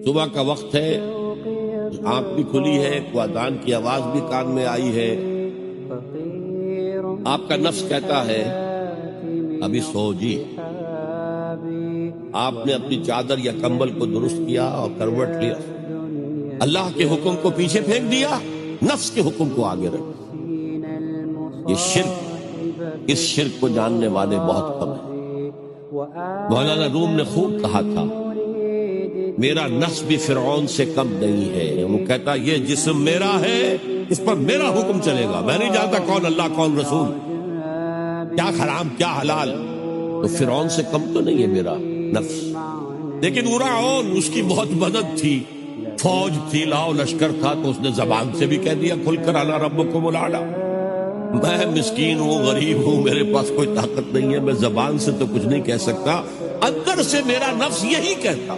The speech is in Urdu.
صبح کا وقت ہے، آنکھ بھی کھلی ہے، کوئی اذان کی آواز بھی کان میں آئی ہے، آپ کا نفس کہتا ہے ابھی سو جی۔ آپ نے اپنی چادر یا کمبل کو درست کیا اور کروٹ لیا، اللہ کے حکم کو پیچھے پھینک دیا، نفس کے حکم کو آگے رکھ۔ یہ شرک، اس شرک کو جاننے والے بہت کم ہیں۔ مولانا روم نے خوب کہا تھا میرا نفس بھی فرعون سے کم نہیں ہے، وہ کہتا یہ جسم میرا ہے، اس پر میرا حکم چلے گا، میں نہیں جانتا کون اللہ کون رسول، کیا حرام کیا حلال، تو فرعون سے کم تو نہیں ہے میرا نفس۔ لیکن فرعون، اس کی بہت مدد تھی، فوج تھی، لاؤ لشکر تھا، تو اس نے زبان سے بھی کہہ دیا کھل کر انا ربکم الاعلی۔ میں مسکین ہوں، غریب ہوں، میرے پاس کوئی طاقت نہیں ہے، میں زبان سے تو کچھ نہیں کہہ سکتا، اندر سے میرا نفس یہی کہتا۔